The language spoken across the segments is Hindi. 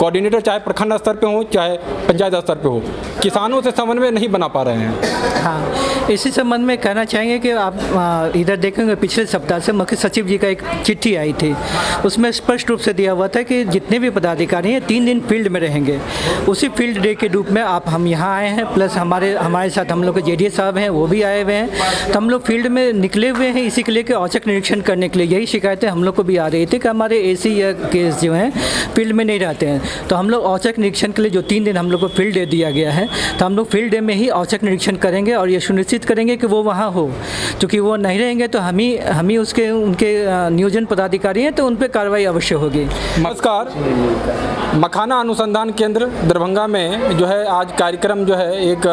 कोऑर्डिनेटर चाहे प्रखंड स्तर पे हो चाहे पंचायत स्तर पे हो, किसानों से समन्वय नहीं बना पा रहे हैं। हाँ, इसी संबंध में कहना चाहेंगे कि आप इधर देखेंगे पिछले सप्ताह से मुख्य सचिव जी का एक चिट्ठी आई थी, उसमें स्पष्ट रूप से दिया हुआ था कि जितने भी पदाधिकारी हैं 3 दिन फील्ड में रहेंगे। उसी फील्ड डे के रूप में हम यहाँ आए हैं, प्लस हमारे साथ हम लोग के जेडीएस साहब हैं, वो भी आए हुए हैं। तो हम लोग फील्ड में निकले हुए हैं इसी के लिए कि औचक निरीक्षण करने के लिए। यही शिकायतें हम लोग को भी आ रही थी कि हमारे एसी या केस जो हैं फील्ड में नहीं रहते हैं। तो हम लोग औचक निरीक्षण के लिए जो 3 दिन हम लोग को फील्ड डे दिया गया है, तो हम लोग फील्ड डे में ही औचक निरीक्षण करेंगे और ये सुनिश्चित करेंगे कि वो वहाँ हो। क्योंकि वो नहीं रहेंगे तो हम ही उनके नियोजन पदाधिकारी हैं, तो उन पर कार्रवाई अवश्य होगी। नमस्कार, मखाना अनुसंधान केंद्र दरभंगा में जो है आज कार्यक्रम जो है एक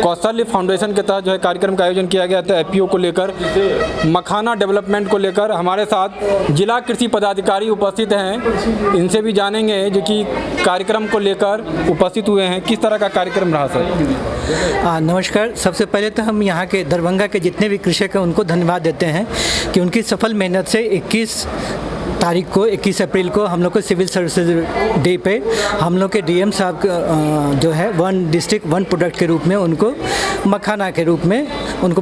कौशल्य फाउंडेशन के तहत जो है कार्यक्रम का आयोजन किया गया था। एफपीओ को लेकर, मखाना डेवलपमेंट को लेकर हमारे साथ जिला कृषि पदाधिकारी उपस्थित हैं। इनसे भी जानेंगे जो कि कार्यक्रम को लेकर उपस्थित हुए हैं, किस तरह का कार्यक्रम रहा सर। नमस्कार। सबसे पहले तो हम यहाँ के दरभंगा के जितने भी कृषक हैं उनको धन्यवाद देते हैं कि उनकी सफल मेहनत से 21 अप्रैल को हम लोग को सिविल सर्विसेज डे पे हम लोग के डीएम साहब जो है 1 डिस्ट्रिक्ट 1 प्रोडक्ट के रूप में उनको मखाना के रूप में उनको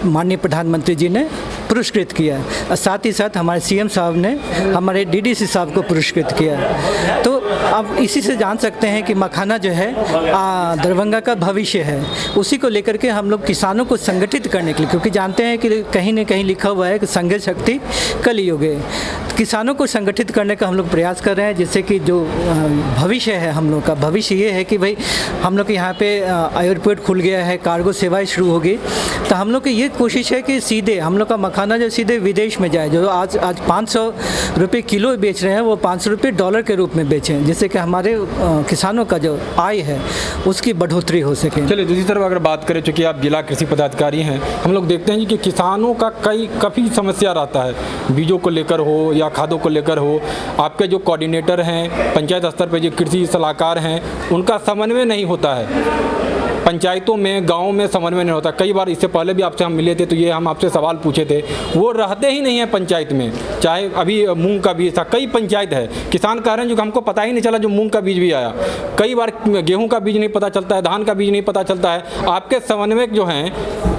माननीय प्रधानमंत्री जी ने पुरस्कृत किया। साथ ही साथ हमारे सीएम साहब ने हमारे डीडीसी साहब को पुरस्कृत किया। तो अब इसी से जान सकते हैं कि मखाना जो है दरभंगा का भविष्य है। उसी को लेकर के हम लोग किसानों को संगठित करने के लिए, क्योंकि जानते हैं कि कहीं न कहीं लिखा हुआ है कि संघ शक्ति कलयुग है, किसानों को संगठित करने का हम लोग प्रयास कर रहे हैं, जिससे कि जो भविष्य है हम लोग का भविष्य ये है कि भाई हम लोग के यहाँ पे एयरपोर्ट खुल गया है, कार्गो सेवाएं शुरू होगी। तो हम लोग की ये कोशिश है कि सीधे हम लोग का मखाना जो सीधे विदेश में जाए। जो आज 500 रुपये किलो बेच रहे हैं वो 500 रुपये डॉलर के रूप में बेचें, जिससे कि हमारे किसानों का जो आय है उसकी बढ़ोतरी हो सके। चलिए दूसरी तरफ अगर बात करें, चूँकि आप जिला कृषि पदाधिकारी हैं, हम लोग देखते हैं कि किसानों का काफ़ी समस्या रहता है, बीजों को लेकर हो या खादों को लेकर हो। आपके जो कोऑर्डिनेटर हैं पंचायत स्तर पर जो कृषि सलाहकार हैं उनका समन्वय नहीं होता है, पंचायतों में गाँव में समन्वय नहीं होता। कई बार इससे पहले भी आपसे हम मिले थे तो ये हम आपसे सवाल पूछे थे, वो रहते ही नहीं हैं पंचायत में। चाहे अभी मूंग का बीज था, कई पंचायत है, किसान कह रहे हैं जो हमको पता ही नहीं चला जो मूंग का बीज भी आया। कई बार गेहूं का बीज नहीं पता चलता है, धान का बीज नहीं पता चलता है। आपके समन्वयक जो हैं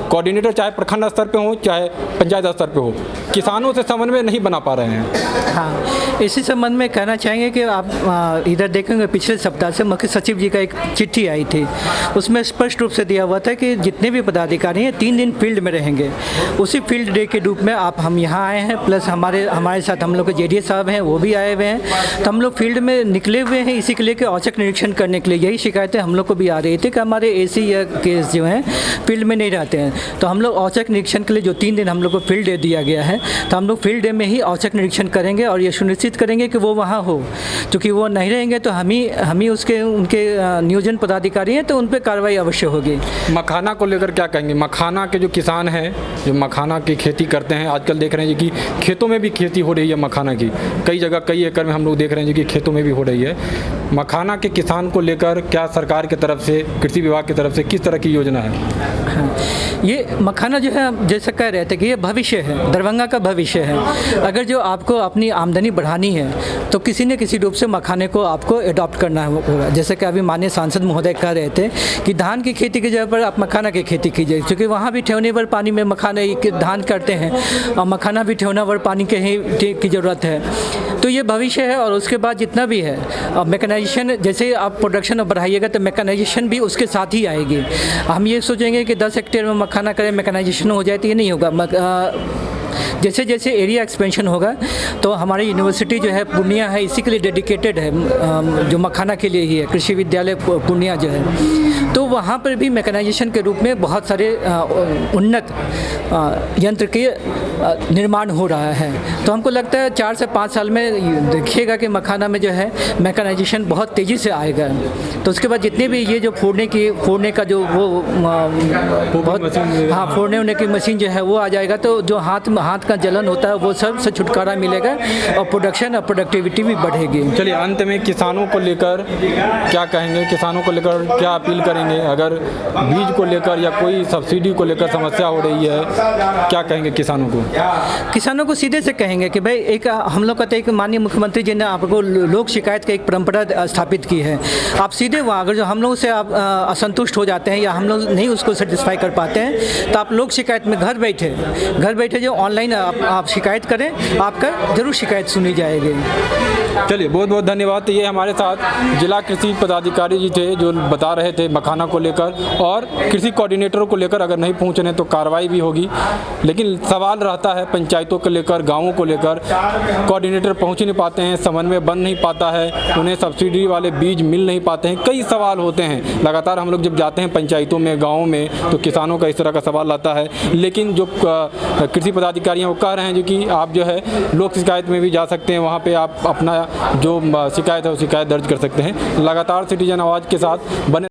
कोऑर्डिनेटर चाहे प्रखंड स्तर पे हो चाहे पंचायत स्तर पे हो, किसानों से समन्वय नहीं बना पा रहे हैं। हाँ, इसी संबंध में कहना चाहेंगे कि आप इधर देखेंगे पिछले सप्ताह से मुख्य सचिव जी का एक चिट्ठी आई थी, उसमें स्पष्ट रूप से दिया हुआ था कि जितने भी पदाधिकारी हैं 3 दिन फील्ड में रहेंगे। उसी फील्ड डे के रूप में हम यहाँ आए हैं, प्लस हमारे साथ हम लोग के जेडीएस साहब हैं, वो भी आए हुए हैं। तो हम लोग फील्ड में निकले हुए हैं इसी के लिए कि औचक निरीक्षण करने के लिए। यही शिकायतें हम लोग को भी आ रही थी कि हमारे एसी या केस जो हैं फील्ड में नहीं रहते हैं। तो हम लोग औचक निरीक्षण के लिए जो 3 दिन हम लोग को फील्ड डे दिया गया है, तो हम लोग फील्ड डे में ही औचक निरीक्षण करेंगे और ये सुनिश्चित करेंगे कि वो वहाँ हो। क्योंकि वो नहीं रहेंगे तो हम ही उनके नियोजन पदाधिकारी हैं, तो उन पर कार्रवाई अवश्य होगी। मखाना को लेकर क्या कहेंगे? मखाना के जो किसान हैं जो मखाना की खेती करते हैं, आजकल देख रहे हैं कि खेतों में भी खेती हो रही है मखाना की, कई जगह कई एकड़ में हम लोग देख रहे हैं कि खेतों में भी हो रही है। मखाना के किसान को लेकर क्या सरकार की तरफ से, कृषि विभाग की तरफ से किस तरह की योजना है? ये मखाना जो है जैसे कह रहे थे कि ये भविष्य है, दरभंगा का भविष्य है। अगर जो आपको अपनी आमदनी बढ़ानी है तो किसी न किसी रूप से मखाने को आपको अडॉप्ट करना होगा। जैसे कि अभी माननीय सांसद महोदय कह रहे थे कि धान की खेती की जगह पर आप मखाना की खेती कीजिए, क्योंकि वहाँ भी ठेवनेवर पानी में मखाने धान करते हैं और मखाना भी ठेवनावर पानी के ही की ज़रूरत है। तो ये भविष्य है। और उसके बाद जितना भी है अब मैकेनाइजेशन, जैसे आप प्रोडक्शन बढ़ाइएगा तो मैकेनाइजेशन भी उसके साथ ही आएगी। हम ये सोचेंगे कि 10 हेक्टेयर में मखाना करें मैकेनाइजेशन हो जाए, तो ये नहीं होगा। जैसे जैसे एरिया एक्सपेंशन होगा तो हमारी यूनिवर्सिटी जो है पूर्णिया है, इसी के लिए डेडिकेटेड है, जो मखाना के लिए ही है, कृषि विद्यालय पूर्णिया जो है। तो वहाँ पर भी मैकेनाइजेशन के रूप में बहुत सारे उन्नत यंत्र के निर्माण हो रहा है। तो हमको लगता है 4 से 5 साल में देखिएगा कि मखाना में जो है मैकेनाइजेशन बहुत तेज़ी से आएगा। तो उसके बाद जितने भी ये जो फोड़ने का जो वो बहुत फोड़ने की मशीन जो है वो आ जाएगा। तो जो हाथ में हाथ का जलन होता है वो सब से छुटकारा मिलेगा और प्रोडक्शन और प्रोडक्टिविटी भी बढ़ेगी। चलिए अंत में किसानों को लेकर क्या कहेंगे, किसानों को लेकर क्या अपील करेंगे? अगर बीज को लेकर या कोई सब्सिडी को लेकर समस्या हो रही है, क्या कहेंगे किसानों को? किसानों को सीधे से कहेंगे कि भाई एक हम लोग कहते हैं कि माननीय मुख्यमंत्री जी ने आपको लोक शिकायत की एक परंपरा स्थापित की है। आप सीधे वहाँ अगर जो हम लोग से आप असंतुष्ट हो जाते हैं या हम लोग नहीं उसको सेटिस्फाई कर पाते हैं तो आप लोक शिकायत में घर बैठे जो ऑनलाइन आप शिकायत करें, आपका जरूर शिकायत सुनी जाएगी। चलिए बहुत बहुत धन्यवाद। तो ये हमारे साथ जिला कृषि पदाधिकारी जी थे जो बता रहे थे मखाना को लेकर और कृषि कोऑर्डिनेटरों को लेकर अगर नहीं पहुँच रहे तो कार्रवाई भी होगी। लेकिन सवाल रहता है पंचायतों को लेकर, गाँवों को लेकर, कोऑर्डिनेटर पहुँच नहीं पाते हैं, समन्वय बन नहीं पाता है, उन्हें सब्सिडी वाले बीज मिल नहीं पाते हैं, कई सवाल होते हैं। लगातार हम लोग जब जाते हैं पंचायतों में, गाँवों में, तो किसानों का इस तरह का सवाल आता है। लेकिन जो कृषि पदाधिकारी हैं वो कह रहे हैं जो कि आप जो है लोक शिकायत में भी जा सकते हैं, वहाँ पे आप अपना जो शिकायत है वो शिकायत दर्ज कर सकते हैं। लगातार सिटीजन आवाज़ के साथ बने